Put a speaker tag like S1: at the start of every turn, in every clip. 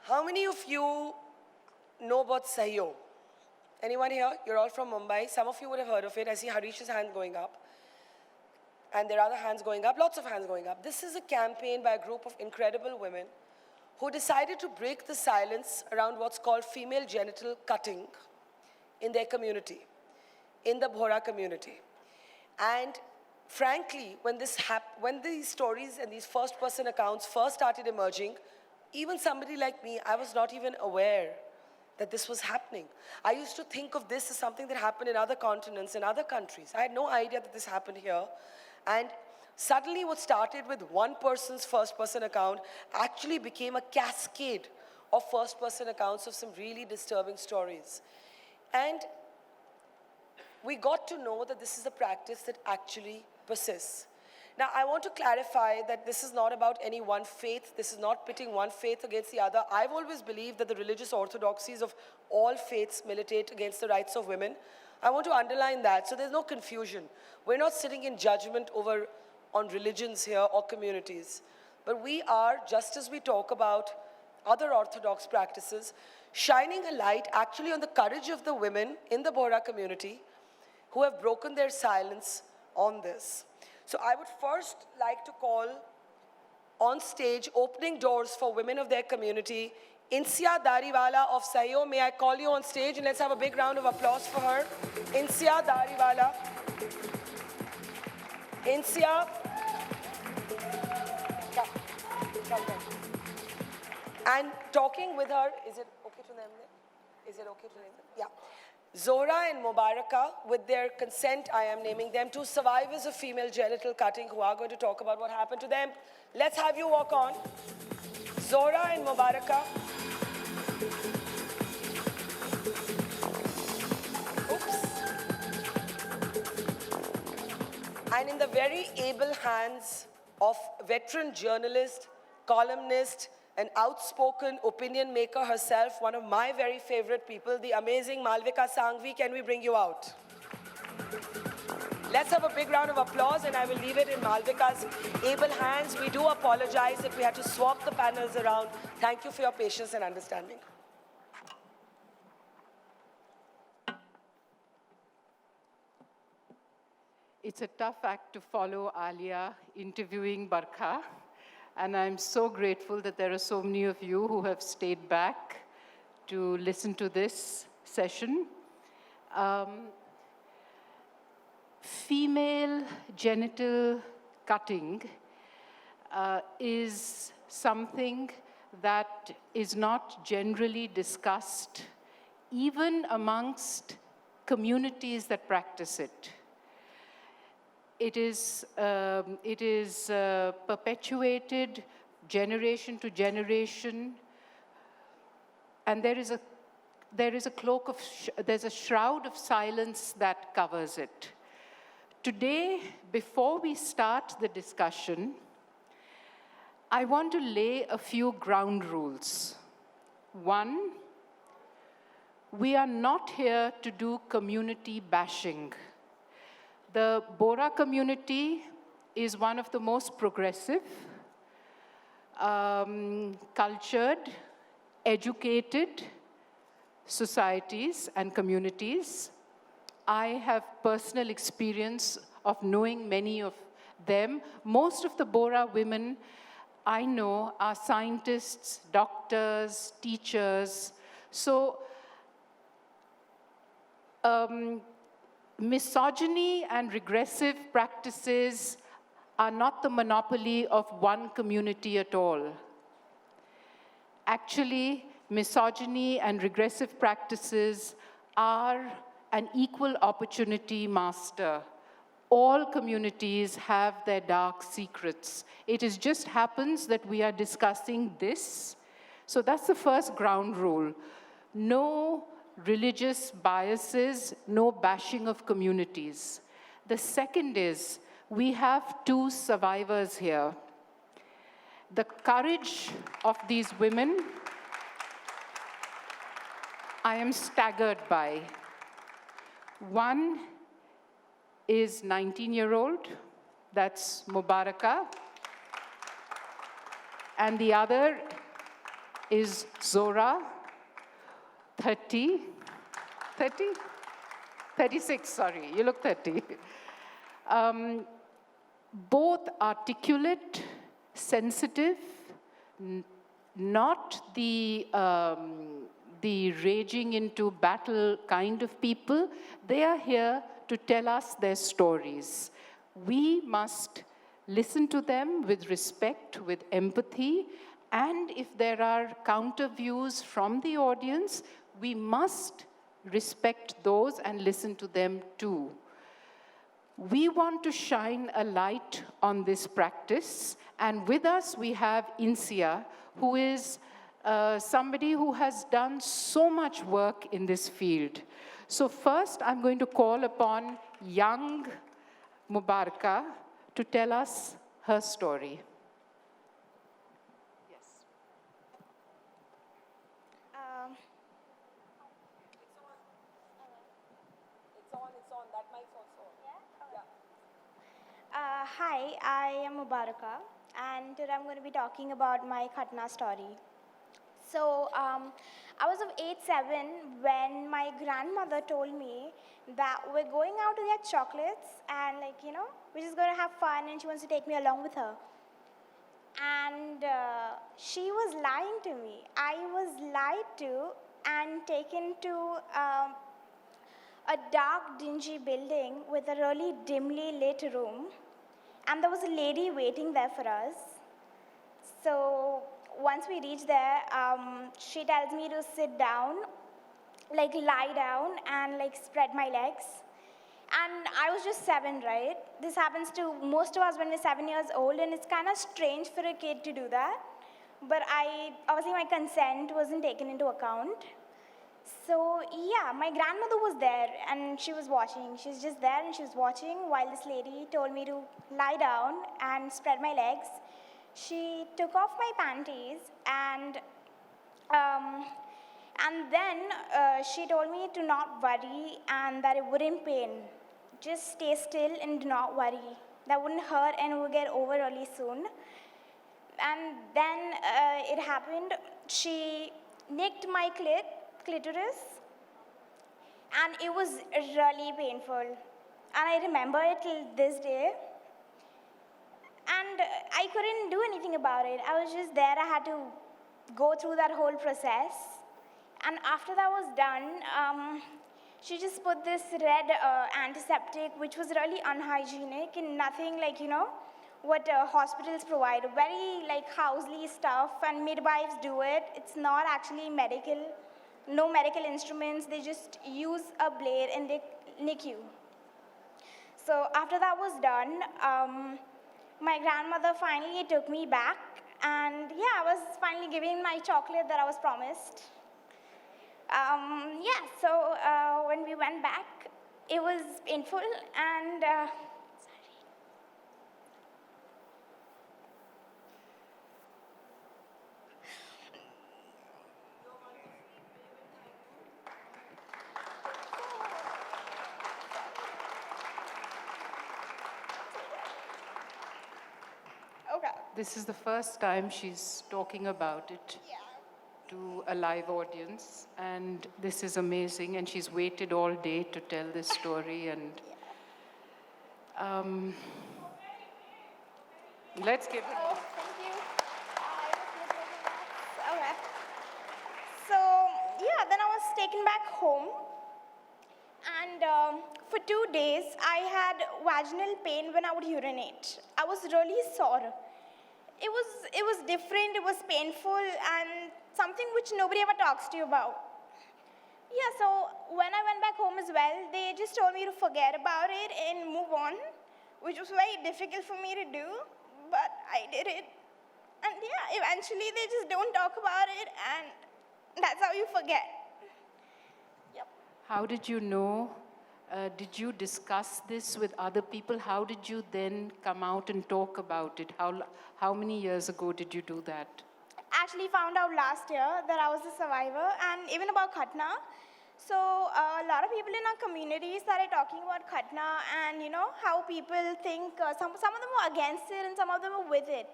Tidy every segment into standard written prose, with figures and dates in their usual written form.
S1: How many of you know about Sahiyo? Anyone here? You're all from Mumbai. Some of you would have heard of it. I see Harish's hand going up. And there are other hands going up, lots of hands going up. This is a campaign by a group of incredible women who decided to break the silence around what's called female genital cutting in their community, in the Bohra community. And frankly, when these stories and these first-person accounts first started emerging, even somebody like me, I was not even aware that this was happening. I used to think of this as something that happened in other continents, in other countries. I had no idea that this happened here. And suddenly what started with one person's first-person account actually became a cascade of first-person accounts of some really disturbing stories. And we got to know that this is a practice that actually persists. Now, I want to clarify that this is not about any one faith. This is not pitting one faith against the other. I've always believed that the religious orthodoxies of all faiths militate against the rights of women. I want to underline that, so there's no confusion. We're not sitting in judgment on religions here or communities. But we are, just as we talk about other orthodox practices, shining a light actually on the courage of the women in the Bohra community who have broken their silence on this. So I would first like to call on stage, opening doors for women of their community, Insia Dariwala of Sahiyo. May I call you on stage, and let's have a big round of applause for her. Insia Dariwala. Insia. Come. And talking with her, is it okay to name them? Is it okay to name them? Yeah. Zahra and Mubaraka, with their consent, I am naming them, two survivors of female genital cutting who are going to talk about what happened to them. Let's have you walk on. Zahra and Mubaraka. Oops. And in the very able hands of veteran journalist, columnist, an outspoken opinion maker herself, one of my very favorite people, the amazing Malavika Sangghvi. Can we bring you out? Let's have a big round of applause, and I will leave it in Malavika's able hands. We do apologize if we had to swap the panels around. Thank you for your patience and understanding.
S2: It's a tough act to follow Alia interviewing Barkha. And I'm so grateful that there are so many of you who have stayed back to listen to this session. Female genital cutting is something that is not generally discussed, even amongst communities that practice it. It is perpetuated generation to generation, and there's a shroud of silence that covers it. Today, before we start the discussion, I want to lay a few ground rules. One, we are not here to do community bashing. The Bohra community is one of the most progressive, cultured, educated societies and communities. I have personal experience of knowing many of them. Most of the Bohra women I know are scientists, doctors, teachers. So, misogyny and regressive practices are not the monopoly of one community at all. Actually, misogyny and regressive practices are an equal opportunity master. All communities have their dark secrets. It just happens that we are discussing this. So that's the first ground rule. No religious biases, no bashing of communities. The second is, we have two survivors here. The courage of these women, I am staggered by. One is 19-year-old, that's Mubaraka, and the other is Zahra, 30, 30? 36, sorry, you look 30. Both articulate, sensitive, not the raging into battle kind of people. They are here to tell us their stories. We must listen to them with respect, with empathy, and if there are counter views from the audience, we must respect those and listen to them too. We want to shine a light on this practice, and with us we have Insia, who is somebody who has done so much work in this field. So first, I'm going to call upon young Mubaraka to tell us her story. Yes.
S1: It's on. That mic's also on.
S3: Yeah? Hi, I am Mubaraka, and today I'm going to be talking about my Khatna story. So, I was of age 7 when my grandmother told me that we're going out to get chocolates and, we're just going to have fun, and she wants to take me along with her. And she was lying to me. I was lied to and taken to a dark, dingy building with a really dimly lit room. And there was a lady waiting there for us. So once we reach there, she tells me to sit down, lie down and spread my legs. And I was just 7, right? This happens to most of us when we're 7 years old, and it's kind of strange for a kid to do that. But obviously my consent wasn't taken into account. So yeah, my grandmother was there and she was watching. She was just there and she was watching while this lady told me to lie down and spread my legs. She took off my panties and then she told me to not worry and that it wouldn't pain. Just stay still and do not worry. That wouldn't hurt and it would get over really soon. And then it happened. She nicked my clitoris, and it was really painful. And I remember it till this day. And I couldn't do anything about it. I was just there. I had to go through that whole process. And after that was done, she just put this red antiseptic, which was really unhygienic and nothing what hospitals provide. Very housely stuff, and midwives do it. It's not actually medical. No medical instruments. They just use a blade and they nick you. So after that was done, my grandmother finally took me back, and yeah, I was finally given my chocolate that I was promised. So when we went back, it was painful, and okay.
S2: This is the first time she's talking about it to a live audience, and this is amazing, and she's waited all day to tell this story, and let's give her.
S3: Oh, thank you. I was looking at that. Okay. So, yeah, then I was taken back home. And for 2 days, I had vaginal pain when I would urinate. I was really sore. It was different, it was painful, and something which nobody ever talks to you about. Yeah, so when I went back home as well, they just told me to forget about it and move on, which was very difficult for me to do, but I did it. And yeah, eventually they just don't talk about it, and that's how you forget. Yep.
S2: How did you know? Did you discuss this with other people? How did you then come out and talk about it? How many years ago did you do that?
S3: Actually found out last year that I was a survivor, and even about Khatna. So a lot of people in our community started talking about Khatna, and how people think, some of them were against it and some of them were with it.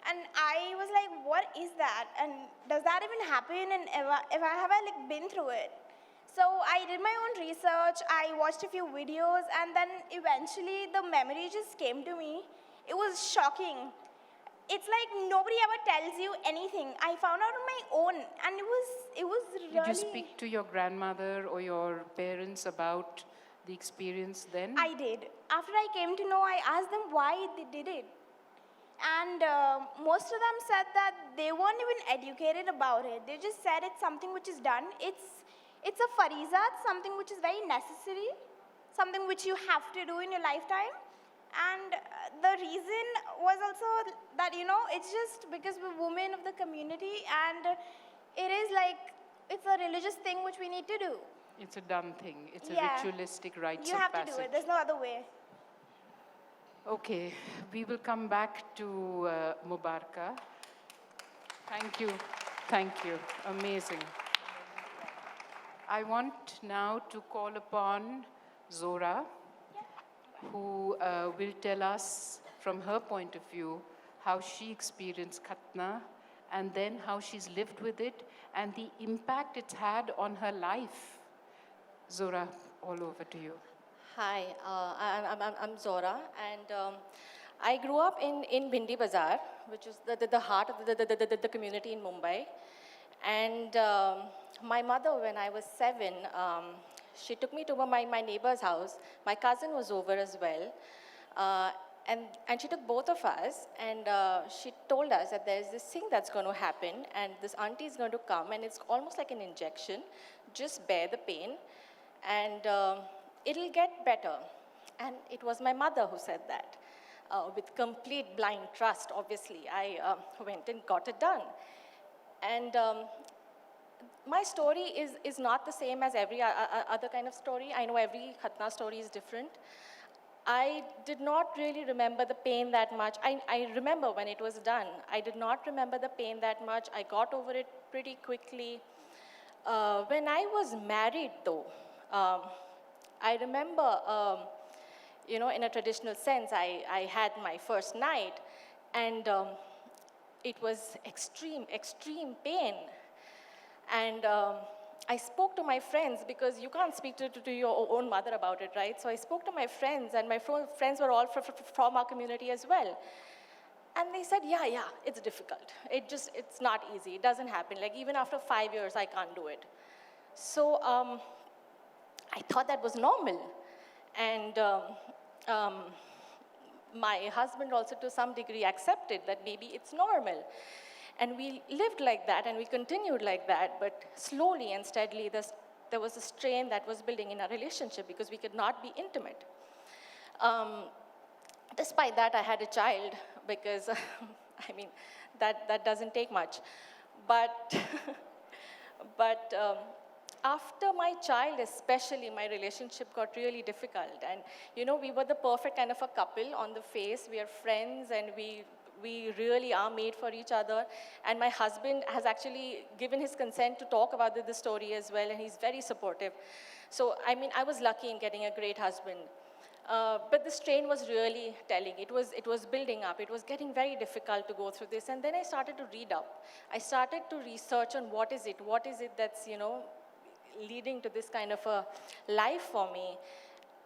S3: And I was like, what is that? And does that even happen? And have I like been through it? So I did my own research, I watched a few videos, and then eventually the memory just came to me. It was shocking. It's like nobody ever tells you anything. I found out on my own, and it was really...
S2: Did you speak to your grandmother or your parents about the experience then?
S3: I did. After I came to know, I asked them why they did it. And most of them said that they weren't even educated about it. They just said it's something which is done. It's a fariza, something which is very necessary, something which you have to do in your lifetime. And the reason was also that, you know, it's just because we're women of the community, and it is like, it's a religious thing which we need to do.
S2: It's a done thing. It's a
S3: Yeah.
S2: ritualistic rites
S3: You
S2: of
S3: have
S2: passage.
S3: to do it. There's no other way.
S2: Okay, we will come back to Mubaraka. Thank you. Thank you. Amazing. I want now to call upon Zahra, who will tell us from her point of view how she experienced Khatna, and then how she's lived with it and the impact it's had on her life. Zahra, all over to you.
S4: Hi, I'm Zahra, and I grew up in Bhindi Bazaar, which is the heart of the community in Mumbai. And my mother, when I was 7, she took me to my neighbor's house. My cousin was over as well. And she took both of us, and she told us that there's this thing that's going to happen, and this auntie is going to come, and it's almost like an injection. Just bear the pain, and it'll get better. And it was my mother who said that. With complete blind trust, obviously, I went and got it done. And my story is not the same as every other kind of story. I know every Khatna story is different. I did not really remember the pain that much. I remember when it was done. I did not remember the pain that much. I got over it pretty quickly. When I was married, though, I remember, you know, in a traditional sense, I had my first night, and it was extreme, extreme pain. And I spoke to my friends, because you can't speak to your own mother about it, right? So I spoke to my friends, and my friends were all from our community as well. And they said, yeah, it's difficult. It's not easy. It doesn't happen. Like, even after 5 years, I can't do it. So I thought that was normal. And my husband also, to some degree, accepted that maybe it's normal. And we lived like that, and we continued like that, but slowly and steadily, there was a strain that was building in our relationship, because we could not be intimate. Despite that, I had a child, because, I mean, that doesn't take much. But, after my child especially, my relationship got really difficult. And, you know, we were the perfect kind of a couple on the face. We are friends, and we really are made for each other. And my husband has actually given his consent to talk about the story as well, and he's very supportive. So, I mean, I was lucky in getting a great husband. But the strain was really telling. It was building up. It was getting very difficult to go through this. And then I started to read up. I started to research on what is it that's, you know, leading to this kind of a life for me.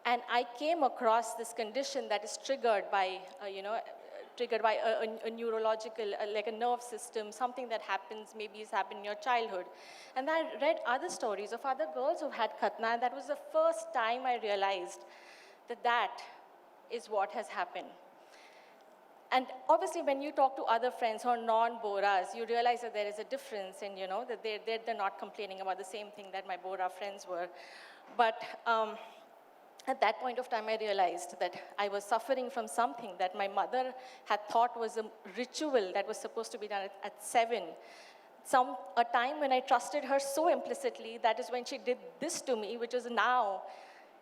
S4: And I came across this condition that is triggered by, a neurological, like a nerve system, something that happens, maybe it's happened in your childhood. And I read other stories of other girls who had Khatna, and that was the first time I realized that is what has happened. And obviously, when you talk to other friends who are non-Bohras, you realize that there is a difference, and, you know, that they're not complaining about the same thing that my Bohra friends were. But at that point of time, I realized that I was suffering from something that my mother had thought was a ritual that was supposed to be done at 7. A time when I trusted her so implicitly, that is when she did this to me, which is now,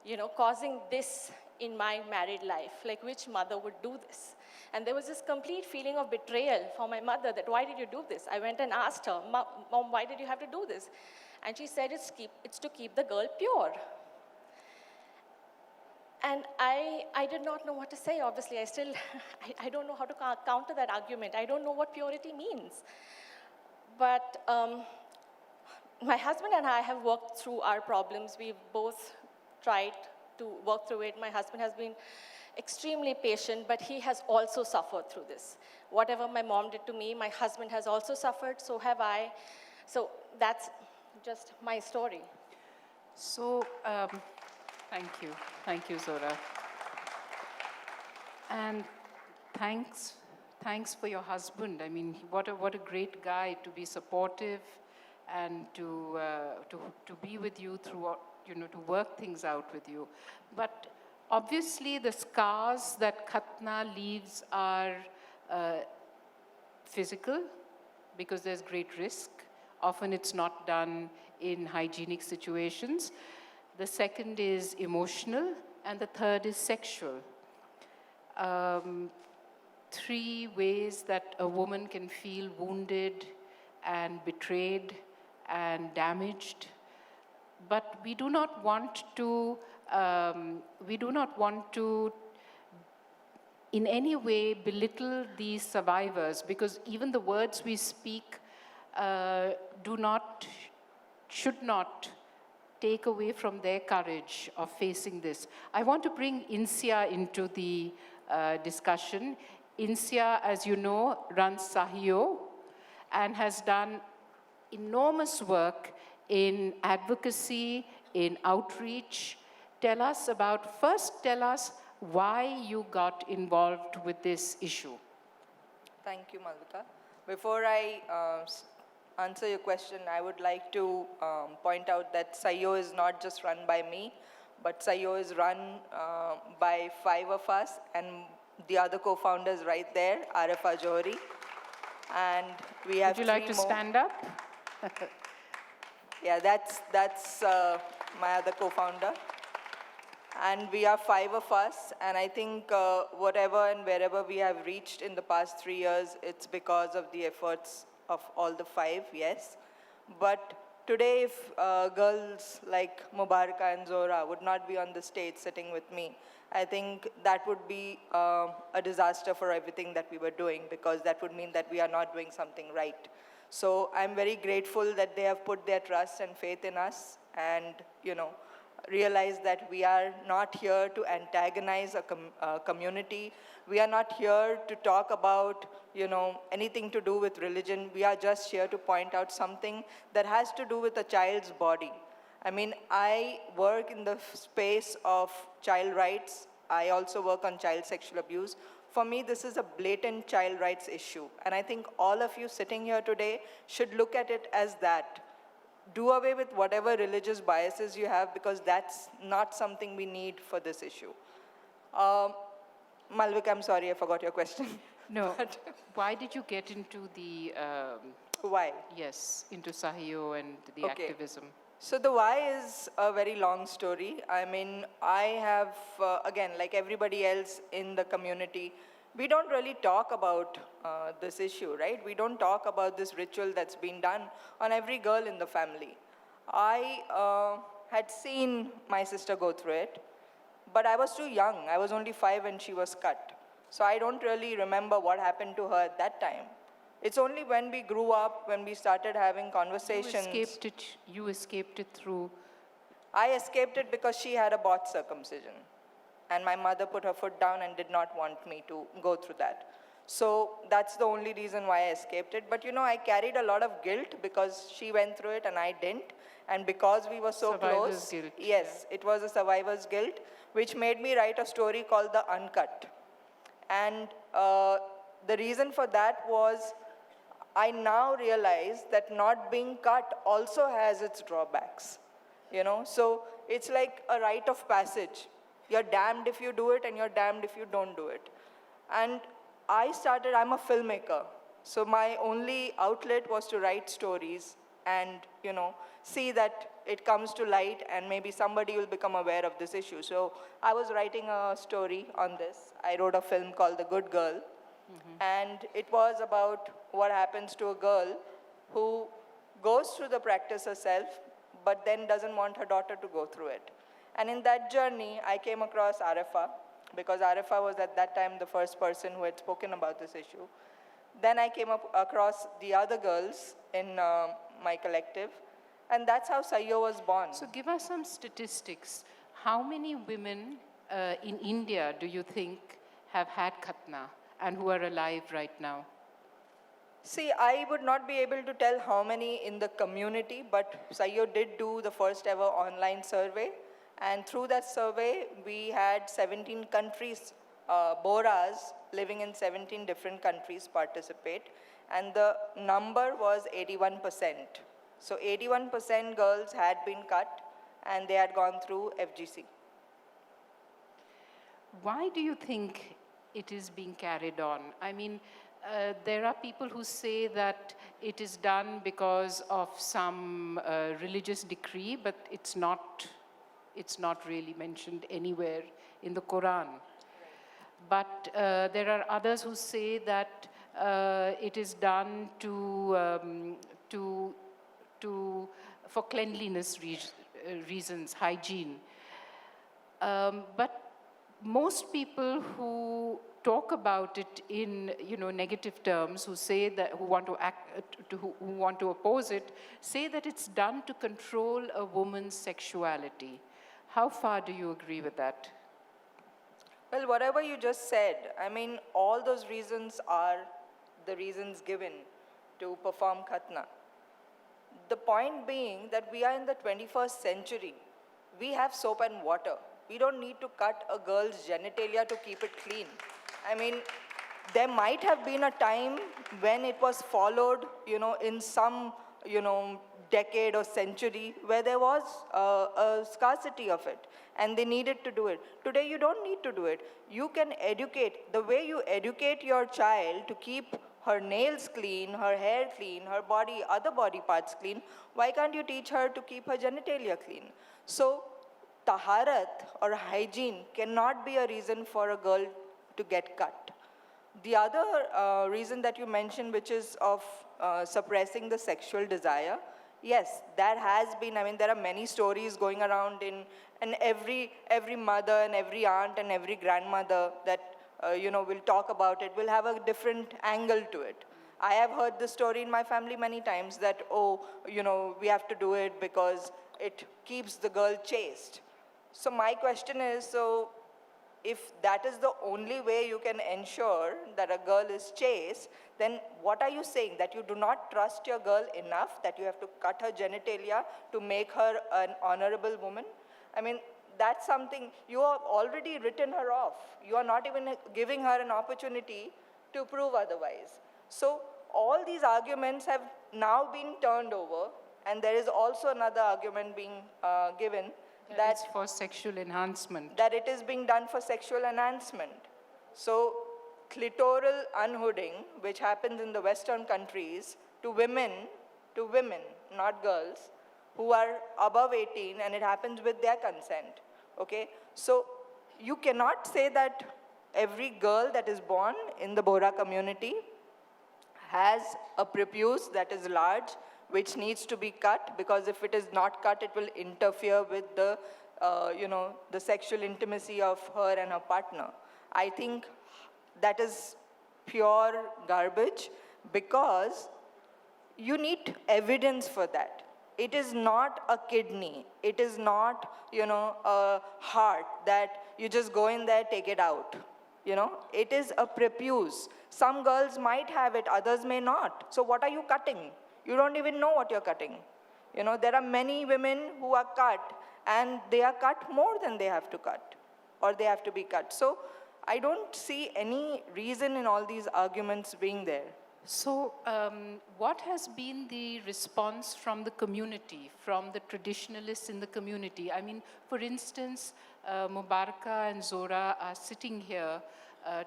S4: you know, causing this in my married life. Like, which mother would do this? And there was this complete feeling of betrayal for my mother, that why did you do this? I went and asked her, Mom, why did you have to do this? And she said, it's to keep the girl pure. And I did not know what to say, obviously. I still, I don't know how to counter that argument. I don't know what purity means. But my husband and I have worked through our problems. We've both tried to work through it. My husband has been extremely patient, but he has also suffered through this. Whatever my mom did to me, my husband has also suffered, so have I. So that's just my story.
S2: So, thank you, Zahra. And thanks for your husband. I mean, what a great guy to be supportive and to be with you through, to work things out with you. But obviously, the scars that Khatna leaves are physical, because there's great risk. Often it's not done in hygienic situations. The second is emotional, and the third is sexual. 3 ways that a woman can feel wounded and betrayed and damaged. But we do not want to in any way belittle these survivors, because even the words we speak should not take away from their courage of facing this. I want to bring Insia into the discussion. Insia, as you know, runs Sahiyo and has done enormous work in advocacy, in outreach. Tell us why you got involved with this issue.
S5: Thank you, Malavika. Before I answer your question, I would like to point out that Sahiyo is not just run by me, but Sahiyo is run by 5 of us, and the other co-founders right there, Arifa Johri. And we have
S2: Would you like to stand up?
S5: Yeah, that's my other co-founder. And we are 5 of us, and I think whatever and wherever we have reached in the past 3 years, it's because of the efforts of all the 5, yes. But today, if girls like Mubaraka and Zahra would not be on the stage sitting with me, I think that would be a disaster for everything that we were doing, because that would mean that we are not doing something right. So I'm very grateful that they have put their trust and faith in us, and realize that we are not here to antagonize a community. We are not here to talk about anything to do with religion. We are just here to point out something that has to do with a child's body. I mean, I work in the space of child rights. I also work on child sexual abuse. For me, this is a blatant child rights issue. And I think all of you sitting here today should look at it as that. Do away with whatever religious biases you have, because that's not something we need for this issue. Malavika, I'm sorry, I forgot your question.
S2: No. Why did you get into the...
S5: Why?
S2: Yes, into Sahiyo and the activism.
S5: So the why is a very long story. I mean, I have, again, like everybody else in the community, we don't really talk about this issue, right? We don't talk about this ritual that's been done on every girl in the family. I had seen my sister go through it, but I was too young. I was only 5 when she was cut. So I don't really remember what happened to her at that time. It's only when we grew up, when we started having conversations.
S2: You escaped it through...
S5: I escaped it because she had a botched circumcision. And my mother put her foot down and did not want me to go through that. So that's the only reason why I escaped it. But I carried a lot of guilt because she went through it and I didn't. And because we were so close,
S2: guilt.
S5: Yes, it was a survivor's guilt, which made me write a story called The Uncut. And the reason for that was, I now realize that not being cut also has its drawbacks. So it's like a rite of passage. You're damned if you do it, and you're damned if you don't do it. And I'm a filmmaker. So my only outlet was to write stories and, see that it comes to light and maybe somebody will become aware of this issue. So I was writing a story on this. I wrote a film called The Good Girl. Mm-hmm. And it was about what happens to a girl who goes through the practice herself, but then doesn't want her daughter to go through it. And in that journey, I came across Arifa, because Arifa was at that time the first person who had spoken about this issue. Then I came across the other girls in my collective, and that's how Sahiyo was born.
S2: So give us some statistics. How many women in India do you think have had khatna and who are alive right now?
S5: See, I would not be able to tell how many in the community, but Sahiyo did do the first ever online survey. And through that survey, we had 17 countries, Bohras living in 17 different countries participate. And the number was 81%. So 81% girls had been cut and they had gone through FGC.
S2: Why do you think it is being carried on? I mean, there are people who say that it is done because of some religious decree, but it's not really mentioned anywhere in the Quran. But there are others who say that it is done for cleanliness reasons, hygiene. But most people who talk about it in negative terms, who say that who want to oppose it, say that it's done to control a woman's sexuality. How far do you agree with that?
S5: Well, whatever you just said, I mean, all those reasons are the reasons given to perform khatna. The point being that we are in the 21st century. We have soap and water. We don't need to cut a girl's genitalia to keep it clean. I mean, there might have been a time when it was followed, in some, decade or century where there was a scarcity of it and they needed to do it. Today, you don't need to do it. You can educate. The way you educate your child to keep her nails clean, her hair clean, her body, other body parts clean, why can't you teach her to keep her genitalia clean? So, taharat or hygiene cannot be a reason for a girl to get cut. The other reason that you mentioned, which is of suppressing the sexual desire, yes, that has been, I mean, there are many stories going around and every mother and every aunt and every grandmother that, will talk about it, will have a different angle to it. I have heard this story in my family many times that, we have to do it because it keeps the girl chaste. So my question is, so if that is the only way you can ensure that a girl is chaste, then what are you saying? That you do not trust your girl enough, that you have to cut her genitalia to make her an honorable woman? I mean, that's something, you have already written her off. You are not even giving her an opportunity to prove otherwise. So all these arguments have now been turned over, and there is also another argument being given that
S2: it's for sexual enhancement.
S5: That it is being done for sexual enhancement. So clitoral unhooding, which happens in the Western countries to women, not girls, who are above 18, and it happens with their consent. Okay? So you cannot say that every girl that is born in the Bohra community has a prepuce that is large, which needs to be cut, because if it is not cut, it will interfere with the, the sexual intimacy of her and her partner. I think that is pure garbage, because you need evidence for that. It is not a kidney. It is not, a heart that you just go in there, take it out. It is a prepuce. Some girls might have it, others may not. So what are you cutting? You don't even know what you're cutting. There are many women who are cut, and they are cut more than they have to cut, or they have to be cut. So I don't see any reason in all these arguments being there.
S2: So what has been the response from the community, from the traditionalists in the community? I mean, for instance, Mubaraka and Zahra are sitting here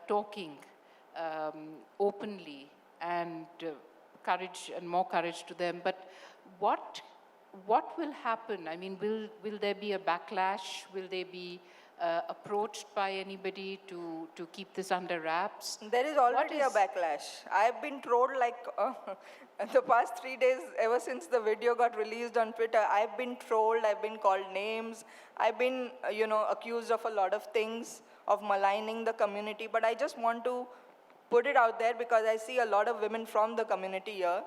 S2: talking openly, and courage and more courage to them. But what will happen? I mean, will there be a backlash? Will there be approached by anybody to keep this under wraps?
S5: There is already a backlash. I've been trolled like the past 3 days, ever since the video got released on Twitter. I've been trolled, I've been called names, I've been, accused of a lot of things, of maligning the community. But I just want to put it out there because I see a lot of women from the community here.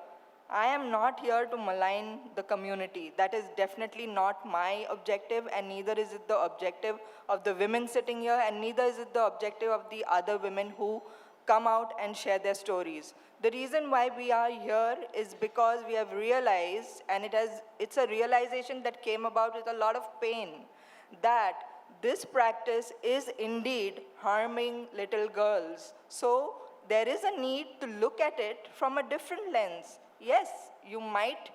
S5: I am not here to malign the community. That is definitely not my objective, and neither is it the objective of the women sitting here, and neither is it the objective of the other women who come out and share their stories. The reason why we are here is because we have realized, and it's a realization that came about with a lot of pain, that this practice is indeed harming little girls. So there is a need to look at it from a different lens. Yes, you might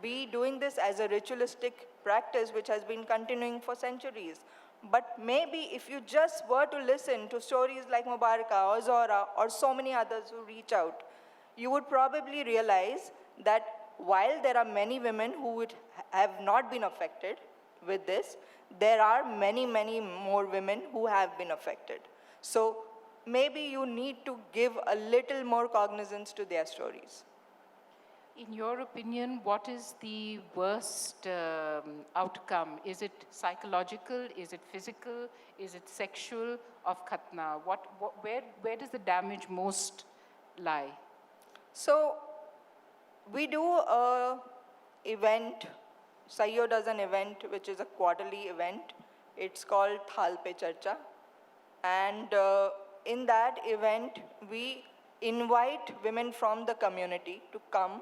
S5: be doing this as a ritualistic practice which has been continuing for centuries. But maybe if you just were to listen to stories like Mubaraka or Zahra or so many others who reach out, you would probably realize that while there are many women who would have not been affected with this, there are many, many more women who have been affected. So maybe you need to give a little more cognizance to their stories.
S2: In your opinion, what is the worst outcome? Is it psychological? Is it physical? Is it sexual of khatna? Where does the damage most lie?
S5: So we do a event. Sahiyo does an event which is a quarterly event. It's called Thal Pe Charcha. And in that event, we invite women from the community to come,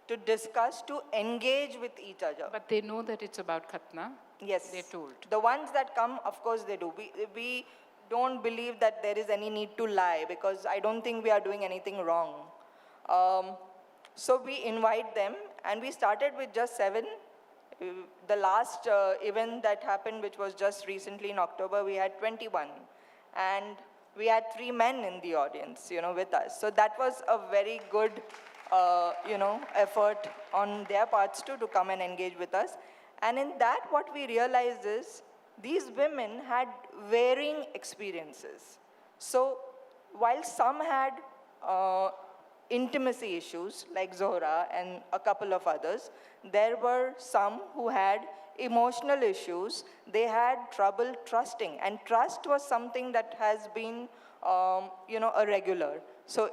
S5: to discuss, to engage with each other.
S2: But they know that it's about khatna?
S5: Yes.
S2: They're told.
S5: The ones that come, of course they do. We don't believe that there is any need to lie, because I don't think we are doing anything wrong. So we invite them, and we started with just 7. The last event that happened, which was just recently in October, we had 21. And we had 3 men in the audience, with us. So that was a very good, effort on their parts too, to come and engage with us. And in that, what we realized is these women had varying experiences. So while some had intimacy issues, like Zohra and a couple of others, there were some who had emotional issues. They had trouble trusting, and trust was something that has been, a regular. So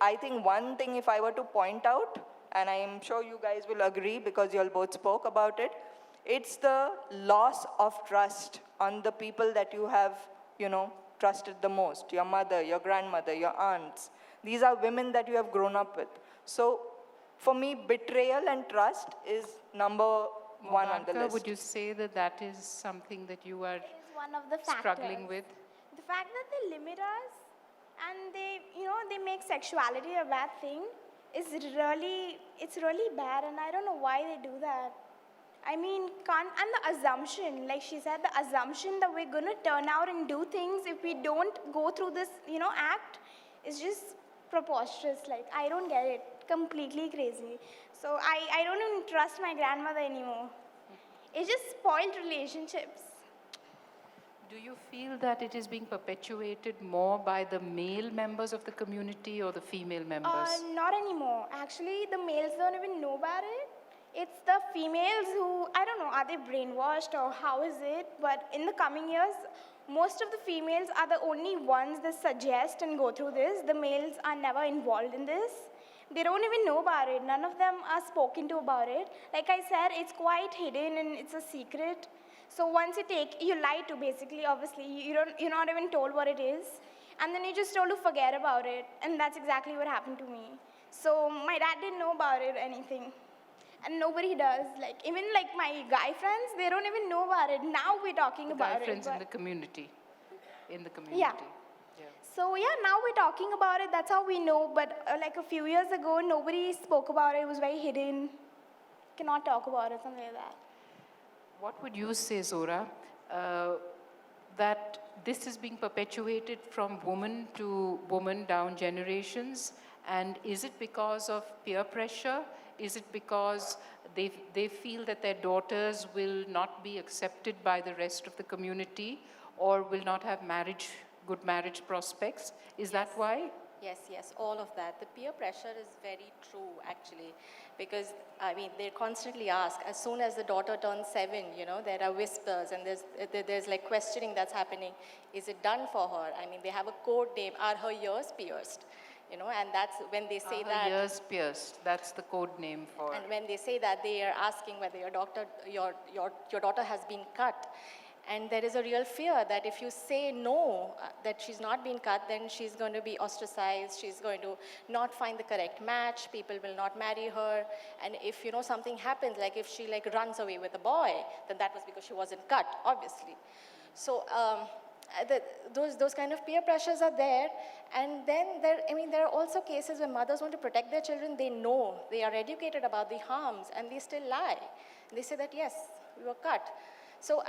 S5: I think one thing, if I were to point out, and I am sure you guys will agree because you all both spoke about it, it's the loss of trust on the people that you have, trusted the most. Your mother, your grandmother, your aunts. These are women that you have grown up with. So for me, betrayal and trust is number one on the list.
S2: Would you say that that is something that you are
S3: It is one of the
S2: struggling
S3: factors.
S2: with?
S3: The fact that they limit us and they make sexuality a bad thing it's really bad, and I don't know why they do that. I mean, and the assumption, like she said, the assumption that we're gonna turn out and do things if we don't go through this, act is just preposterous. Like, I don't get it. Completely crazy. So I don't even trust my grandmother anymore. It just spoiled relationships.
S2: Do you feel that it is being perpetuated more by the male members of the community or the female members?
S3: Not anymore. Actually, the males don't even know about it. It's the females who, I don't know, are they brainwashed or how is it? But in the coming years, most of the females are the only ones that suggest and go through this. The males are never involved in this. They don't even know about it. None of them are spoken to about it. Like I said, it's quite hidden and it's a secret. So once you lie to basically, obviously, you're not even told what it is. And then you're just told to forget about it. And that's exactly what happened to me. So my dad didn't know about it or anything. And nobody does. Like, even like my guy friends, they don't even know about it. Now we're talking about it.
S2: Guy friends in the community.
S3: Yeah. So yeah, now we're talking about it. That's how we know. But like a few years ago, nobody spoke about it. It was very hidden. Cannot talk about it, something like that.
S2: What would you say, Zahra, that this is being perpetuated from woman to woman down generations? And is it because of peer pressure? Is it because they feel that their daughters will not be accepted by the rest of the community? or will not have good marriage prospects. Is that why?
S4: Yes, yes, all of that. The peer pressure is very true, actually, because, I mean, they constantly ask, as soon as the daughter turns 7, there are whispers and there's like questioning that's happening. Is it done for her? I mean, they have a code name, are her ears pierced? And that's when they say that.
S2: Ears pierced, that's the code name for.
S4: And when they say that, they are asking whether your daughter has been cut. And there is a real fear that if you say no, that she's not been cut, then she's going to be ostracized, she's going to not find the correct match, people will not marry her. And if, something happens, like if she runs away with a boy, then that was because she wasn't cut, obviously. So those kind of peer pressures are there. And then there are also cases where mothers want to protect their children. They know, they are educated about the harms, and they still lie. They say that, yes, we were cut. So,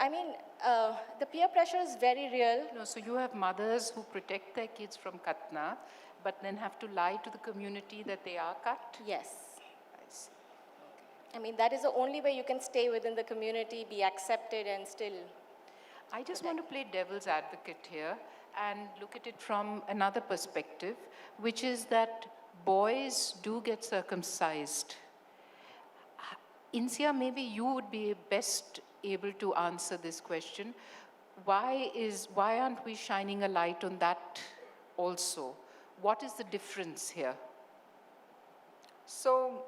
S4: the peer pressure is very real.
S2: No, so you have mothers who protect their kids from Katna, but then have to lie to the community that they are cut?
S4: Yes.
S2: I see.
S4: That is the only way you can stay within the community, be accepted, and still.
S2: I just want to play devil's advocate here and look at it from another perspective, which is that boys do get circumcised. Insia, maybe you would be best able to answer this question. Why aren't we shining a light on that also? What is the difference here?
S5: So,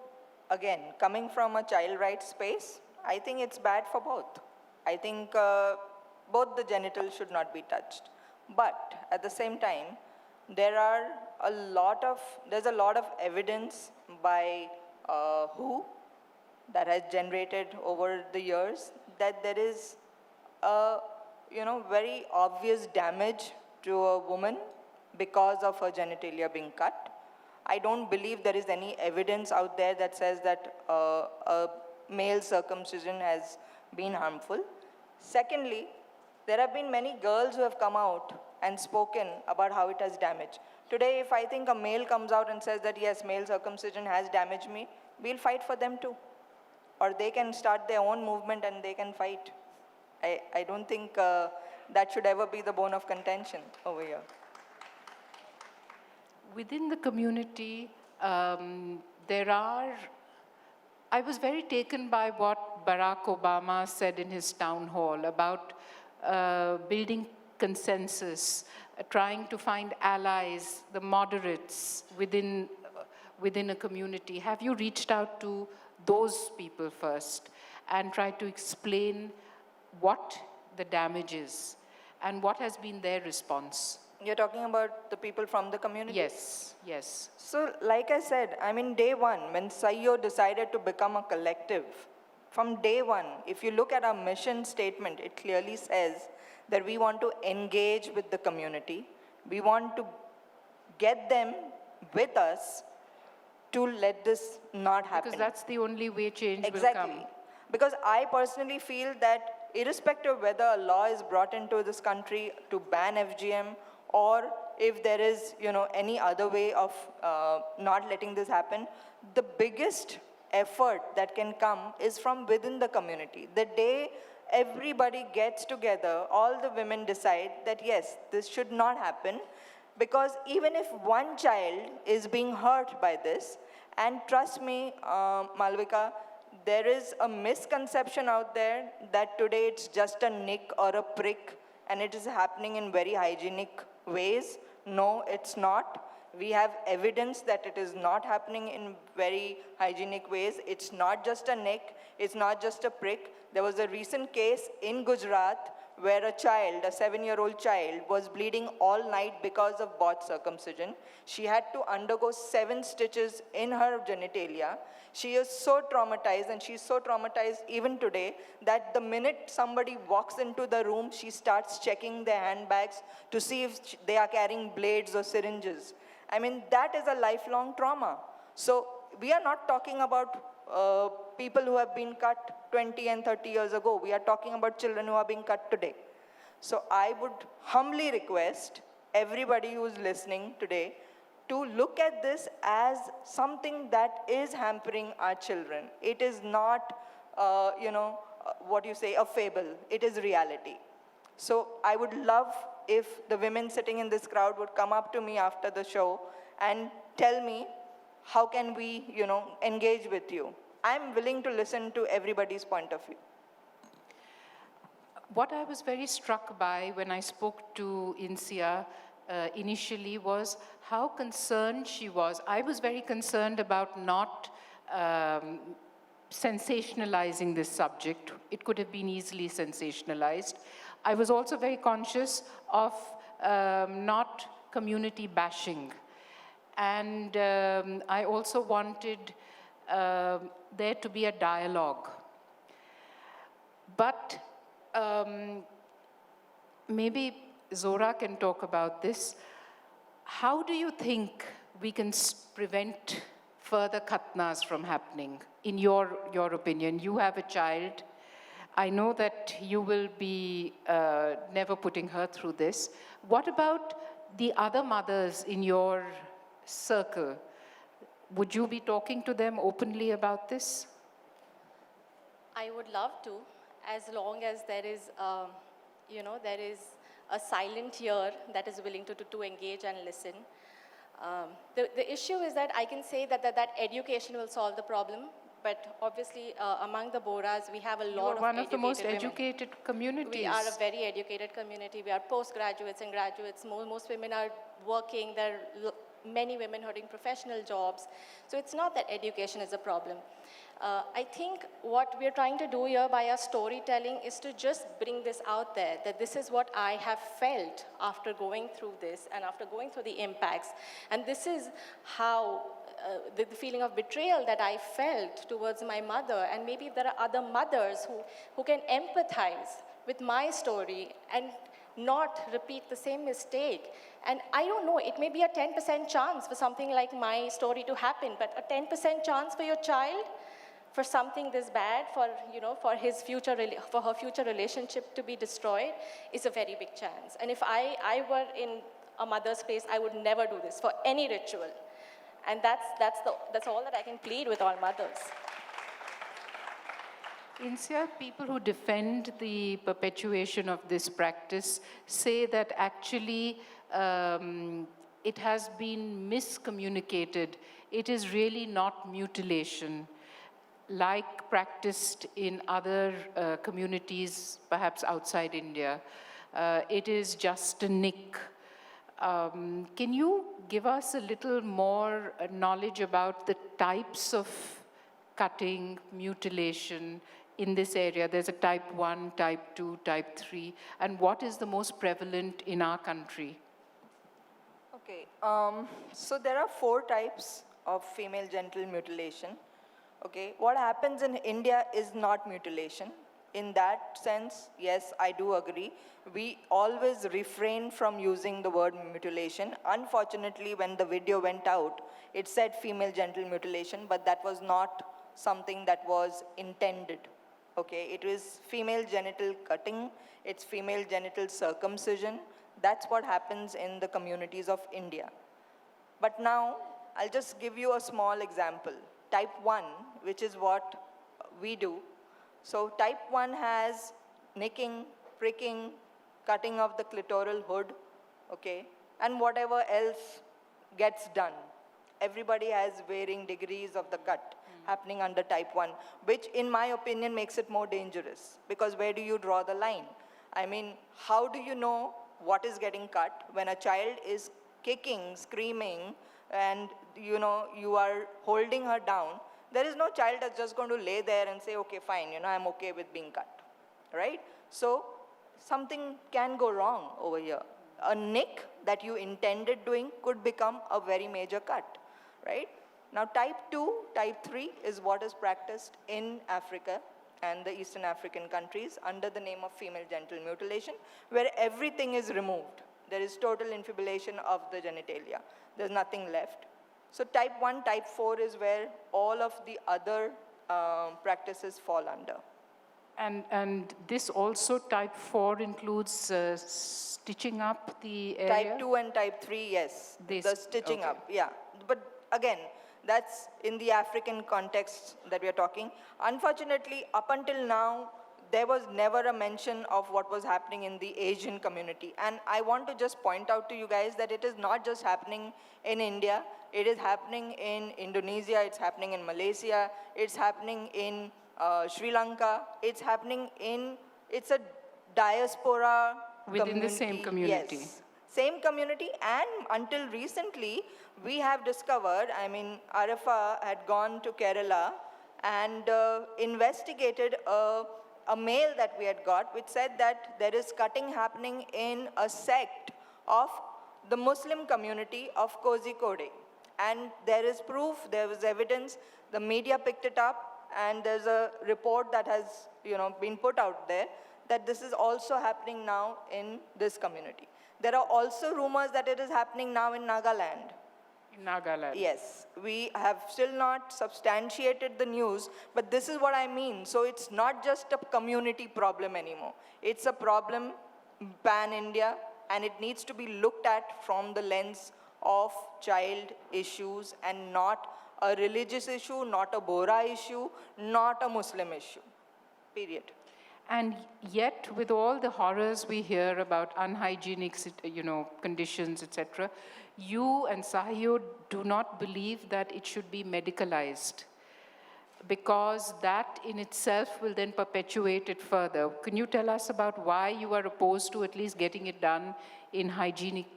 S5: again, coming from a child rights space, I think it's bad for both. I think both the genitals should not be touched. But at the same time, there's a lot of evidence by WHO that has generated over the years that there is a very obvious damage to a woman because of her genitalia being cut. I don't believe there is any evidence out there that says that a male circumcision has been harmful. Secondly, there have been many girls who have come out and spoken about how it has damaged. Today, if I think a male comes out and says that, yes, male circumcision has damaged me, we'll fight for them too. Or they can start their own movement and they can fight. I don't think that should ever be the bone of contention over here.
S2: Within the community, I was very taken by what Barack Obama said in his town hall about building consensus, trying to find allies, the moderates within a community. Have you reached out to those people first and tried to explain what the damage is and what has been their response?
S5: You're talking about the people from the community?
S2: Yes, yes.
S5: So, like I said, day one, when Sahiyo decided to become a collective, from day one, if you look at our mission statement, it clearly says that we want to engage with the community. We want to get them with us to let this not happen.
S2: Because that's the only way change will come.
S5: Exactly. Because I personally feel that irrespective of whether a law is brought into this country to ban FGM or if there is, any other way of not letting this happen, the biggest effort that can come is from within the community. The day everybody gets together, all the women decide that yes, this should not happen, because even if one child is being hurt by this, and trust me, Malavika, there is a misconception out there that today it's just a nick or a prick and it is happening in very hygienic ways. No, it's not. We have evidence that it is not happening in very hygienic ways. It's not just a nick, it's not just a prick. There was a recent case in Gujarat where a child, a 7-year-old child, was bleeding all night because of botched circumcision. She had to undergo 7 stitches in her genitalia. She is so traumatized, and she's so traumatized even today, that the minute somebody walks into the room, she starts checking their handbags to see if they are carrying blades or syringes. That is a lifelong trauma. So we are not talking about people who have been cut 20 and 30 years ago. We are talking about children who are being cut today. So I would humbly request everybody who is listening today to look at this as something that is hampering our children. It is not, a fable. It is reality. So I would love if the women sitting in this crowd would come up to me after the show and tell me, how can we, engage with you? I'm willing to listen to everybody's point of view.
S2: What I was very struck by when I spoke to Insia initially was how concerned she was. I was very concerned about not sensationalizing this subject. It could have been easily sensationalized. I was also very conscious of not community bashing. And I also wanted there to be a dialogue. But maybe Zahra can talk about this. How do you think we can prevent further khatnas from happening, in your opinion? You have a child. I know that you will be never putting her through this. What about the other mothers in your circle? Would you be talking to them openly about this?
S4: I would love to, as long as there is, there is a silent ear that is willing to engage and listen. The issue is that I can say that education will solve the problem, but obviously among the Bohras, we have a lot of
S2: one of the most
S4: women.
S2: educated communities.
S4: We are a very educated community. We are postgraduates and graduates. Most women are working. There are many women holding professional jobs. So it's not that education is a problem. I think what we're trying to do here by our storytelling is to just bring this out there, that this is what I have felt after going through this and after going through the impacts. And this is how the feeling of betrayal that I felt towards my mother. And maybe if there are other mothers who can empathize with my story and not repeat the same mistake. And I don't know, it may be a 10% chance for something like my story to happen, but a 10% chance for your child, for something this bad, for her future relationship to be destroyed, is a very big chance. And if I were in a mother's place, I would never do this for any ritual. And that's all that I can plead with all mothers.
S2: Insia, people who defend the perpetuation of this practice say that actually it has been miscommunicated. It is really not mutilation, like practiced in other communities, perhaps outside India. It is just a nick. Can you give us a little more knowledge about the types of cutting, mutilation in this area? There's a type 1, type 2, type 3, and what is the most prevalent in our country?
S5: Okay, so there are 4 types of female genital mutilation. Okay, what happens in India is not mutilation. In that sense, yes, I do agree. We always refrain from using the word mutilation. Unfortunately, when the video went out, it said female genital mutilation, but that was not something that was intended. Okay, it is female genital cutting, it's female genital circumcision. That's what happens in the communities of India. But now, I'll just give you a small example. Type 1, which is what we do. So type 1 has nicking, pricking, cutting of the clitoral hood, okay, and whatever else gets done. Everybody has varying degrees of the cut happening under type 1, which in my opinion makes it more dangerous, because where do you draw the line? I mean, how do you know what is getting cut when a child is kicking, screaming, and you are holding her down? There is no child that's just going to lay there and say, okay, fine, I'm okay with being cut, right? So something can go wrong over here. A nick that you intended doing could become a very major cut, right? Now, type 2, type 3 is what is practiced in Africa and the Eastern African countries under the name of female genital mutilation, where everything is removed. There is total infibulation of the genitalia. There's nothing left. So type 1, type 4 is where all of the other practices fall under.
S2: And this also, type 4, includes stitching up the area?
S5: Type 2 and type 3, yes. The stitching
S2: okay.
S5: up, yeah. But again, that's in the African context that we are talking. Unfortunately, up until now, there was never a mention of what was happening in the Asian community. And I want to just point out to you guys that it is not just happening in India, it is happening in Indonesia, it's happening in Malaysia, it's happening in Sri Lanka, it's a diaspora
S2: Within the same community.
S5: Yes, same community, and until recently, we have discovered, I mean, Arifa had gone to Kerala and investigated a mail that we had got, which said that there is cutting happening in a sect of the Muslim community of Kozhikode. And there is proof, there was evidence, the media picked it up, and there's a report that has been put out there that this is also happening now in this community. There are also rumors that it is happening now in Nagaland.
S2: In Nagaland.
S5: Yes, we have still not substantiated the news, but this is what I mean. So it's not just a community problem anymore. It's a problem pan-India, and it needs to be looked at from the lens of child issues and not a religious issue, not a Bohra issue, not a Muslim issue, period.
S2: And yet, with all the horrors we hear about unhygienic, conditions, etc., you and Sahiyo do not believe that it should be medicalized, because that in itself will then perpetuate it further. Can you tell us about why you are opposed to at least getting it done in hygienic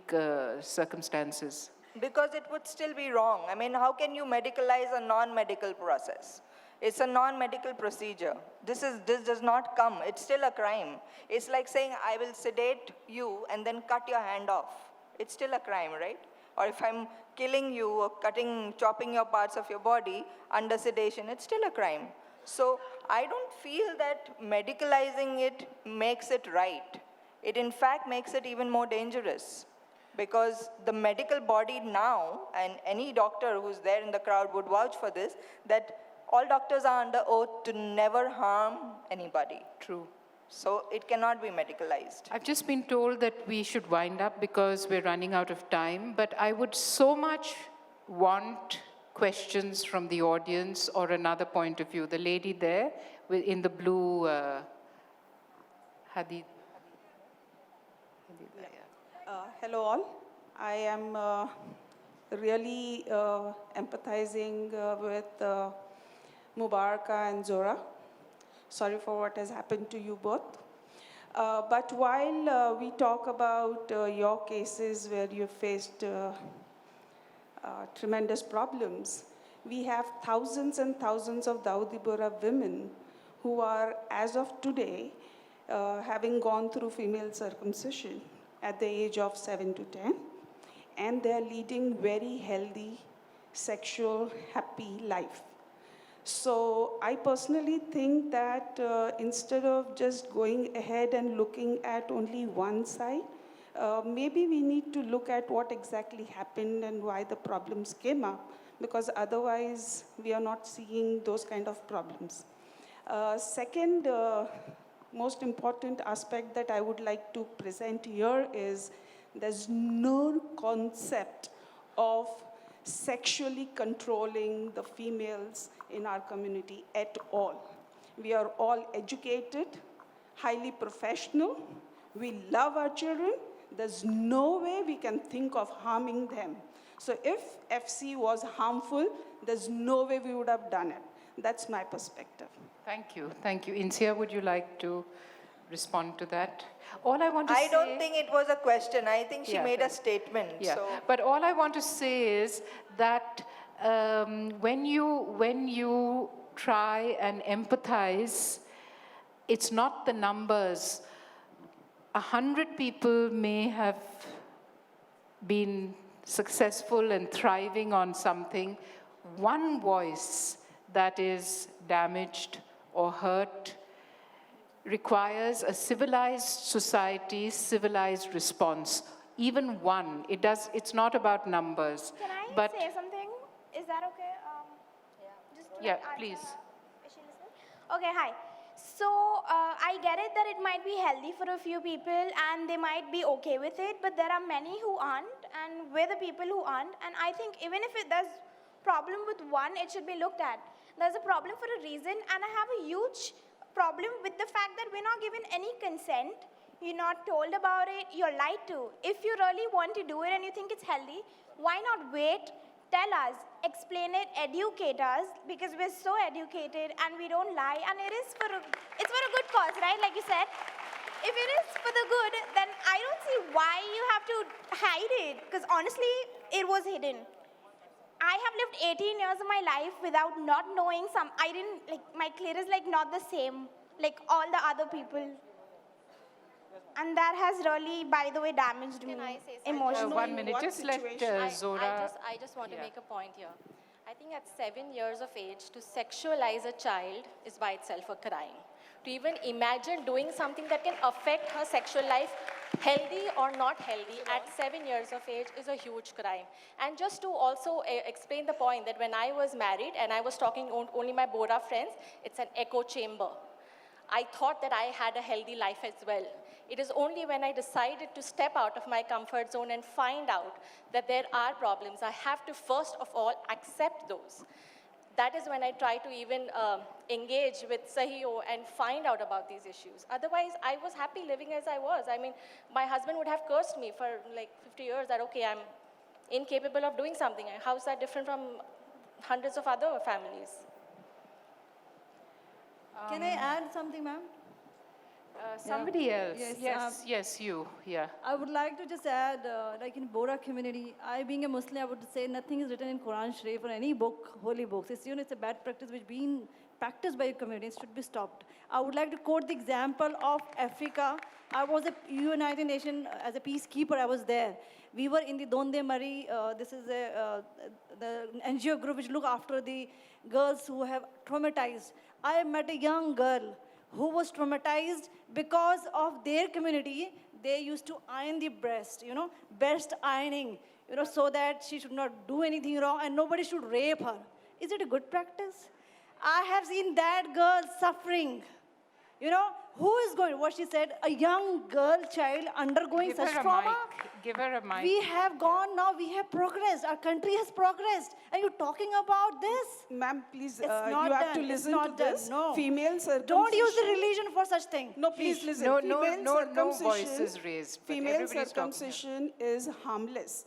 S2: circumstances?
S5: Because it would still be wrong. I mean, how can you medicalize a non-medical process? It's a non-medical procedure. This does not come. It's still a crime. It's like saying, I will sedate you and then cut your hand off. It's still a crime, right? Or if I'm killing you or chopping your parts of your body under sedation, it's still a crime. So I don't feel that medicalizing it makes it right. It in fact makes it even more dangerous. Because the medical body now, and any doctor who's there in the crowd would vouch for this, that all doctors are under oath to never harm anybody.
S2: True.
S5: So it cannot be medicalized.
S2: I've just been told that we should wind up because we're running out of time, but I would so much want questions from the audience or another point of view. The lady there in the blue, Hadid.
S6: Hello all. I am really empathizing with Mubaraka and Zahra. Sorry for what has happened to you both. But while we talk about your cases where you faced tremendous problems, we have thousands and thousands of Dawoodi Bohra women who are, as of today, having gone through female circumcision at the age of 7 to 10, and they're leading very healthy, sexual, happy life. So I personally think that instead of just going ahead and looking at only one side, maybe we need to look at what exactly happened and why the problems came up, because otherwise we are not seeing those kind of problems. Second, most important aspect that I would like to present here is there's no concept of sexually controlling the females in our community at all. We are all educated, highly professional. We love our children. There's no way we can think of harming them. So if FC was harmful, there's no way we would have done it. That's my perspective.
S2: Thank you. Thank you. Insia, would you like to respond to that? All I want to say...
S5: I don't think it was a question. I think she made a statement.
S2: Yeah.
S5: So.
S2: But all I want to say is that when you try and empathize, it's not the numbers. 100 people may have been successful and thriving on something. One voice that is damaged or hurt requires a civilized society, civilized response. Even one. It's not about numbers.
S3: Can I
S2: but
S3: say something? Is that okay?
S2: Yeah, please.
S3: Is she listening? Okay, hi. So I get it that it might be healthy for a few people and they might be okay with it, but there are many who aren't, and we're the people who aren't. And I think even if there's problem with one, it should be looked at. There's a problem for a reason, and I have a huge problem with the fact that we're not given any consent, you're not told about it, you're lied to. If you really want to do it and you think it's healthy, why not wait, tell us, explain it, educate us, because we're so educated and we don't lie, and it's for a good cause, right, like you said? If it is for the good, then I don't see why you have to hide it, because honestly, it was hidden. I have lived 18 years of my life without not knowing my clear is like not the same, like all the other people. And that has really, by the way, damaged me
S4: Can I say something?
S3: emotionally.
S2: 1 minute,
S6: What
S2: just let
S6: situation?
S2: Zora.
S4: I just want to
S2: Yeah.
S4: make a point here. I think at 7 years of age, to sexualize a child is by itself a crime. To even imagine doing something that can affect her sexual life, healthy or not healthy, at 7 years of age is a huge crime. And just to also explain the point that when I was married and I was talking only my Bohra friends, it's an echo chamber. I thought that I had a healthy life as well. It is only when I decided to step out of my comfort zone and find out that there are problems, I have to first of all accept those. That is when I try to even engage with Sahiyo and find out about these issues. Otherwise, I was happy living as I was. I mean, my husband would have cursed me for like 50 years that, okay, I'm incapable of doing something. How is that different from hundreds of other families?
S7: Can I add something, ma'am?
S2: Somebody else.
S7: Yes,
S2: Yes, you. Yeah.
S7: I would like to just add, like in Bohra community, I being a Muslim, I would say nothing is written in Quran Sharif or any book, holy books. It's a bad practice which being practiced by communities should be stopped. I would like to quote the example of Africa. I was a United Nations, as a peacekeeper, I was there. We were in the Donde Mari, this is the NGO group which look after the girls who have traumatized. I met a young girl who was traumatized because of their community. They used to iron the breast, breast ironing, so that she should not do anything wrong and nobody should rape her. Is it a good practice? I have seen that girl suffering. Who is going, what she said, a young girl, child undergoing
S2: Give
S7: such
S2: her a
S7: trauma?
S2: mic. Give her a mic.
S7: We have gone now, we have progressed. Our country has progressed. And you're talking about this?
S6: Ma'am, please,
S7: It's not
S6: you have
S7: done.
S6: to
S7: It's
S6: listen
S7: not
S6: to
S7: done.
S6: this.
S7: No.
S6: Female circumcision.
S7: Don't use the religion for such thing.
S6: No, please listen.
S2: No
S6: Female
S2: voices raised, but
S6: Female
S2: everybody's talking here.
S6: circumcision is harmless.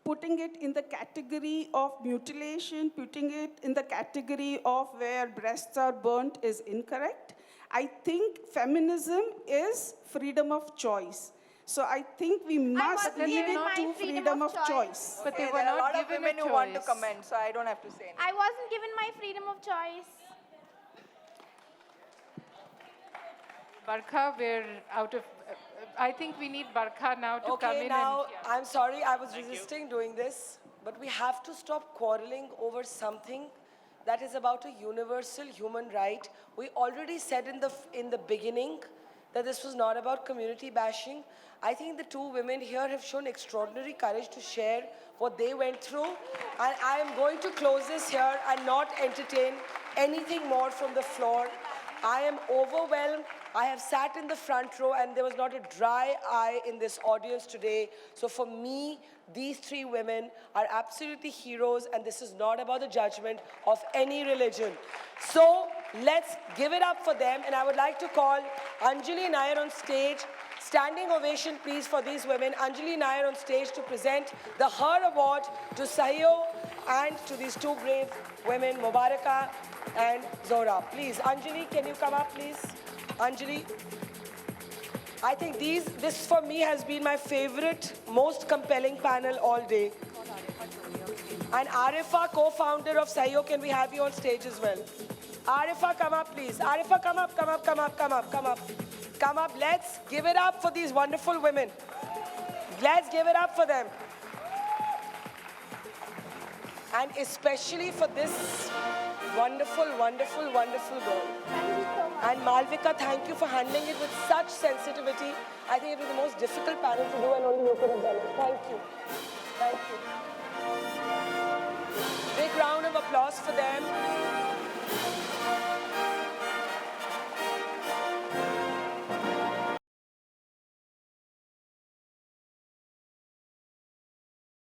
S6: Putting it in the category of mutilation, putting it in the category of where breasts are burnt is incorrect. I think feminism is freedom of choice. So I think we must
S3: wasn't
S6: leave
S3: given
S6: it
S3: my
S6: to freedom of choice.
S2: But they
S5: Okay,
S2: were
S5: there are a
S2: not
S5: lot of
S2: given
S5: women
S2: a
S5: who want to
S2: choice.
S5: comment, so I don't have to say anything.
S3: I wasn't given my freedom of choice.
S2: Barkha, we're out of. I think we need Barkha now to come
S1: Okay,
S2: in
S1: now,
S2: and.
S1: I'm sorry I was resisting doing this, but we have to stop quarreling over something that is about a universal human right. We already said in the beginning that this was not about community bashing. I think the two women here have shown extraordinary courage to share what they went through. And I am going to close this here and not entertain anything more from the floor. I am overwhelmed. I have sat in the front row and there was not a dry eye in this audience today. So for me, these three women are absolutely heroes, and this is not about the judgment of any religion. So let's give it up for them, and I would like to call Anjali Nair on stage. Standing ovation, please, for these women. Anjali Nair on stage to present the Her Award to Sahiyo and to these two brave women, Mubaraka and Zahra. Please, Anjali, can you come up, please? Anjali. I think this for me has been my favorite, most compelling panel all day. And Arifa, co-founder of Sahiyo, can we have you on stage as well? Arifa, come up, please. Arifa, come up, come up, come up, come up, come up. Come up, let's give it up for these wonderful women. Let's give it up for them. And especially for this wonderful, wonderful, wonderful girl. And Malavika, thank you for handling it with such sensitivity. I think it was the most difficult panel to do, and only you could have done it. Thank you. Thank you. Big round of applause for them.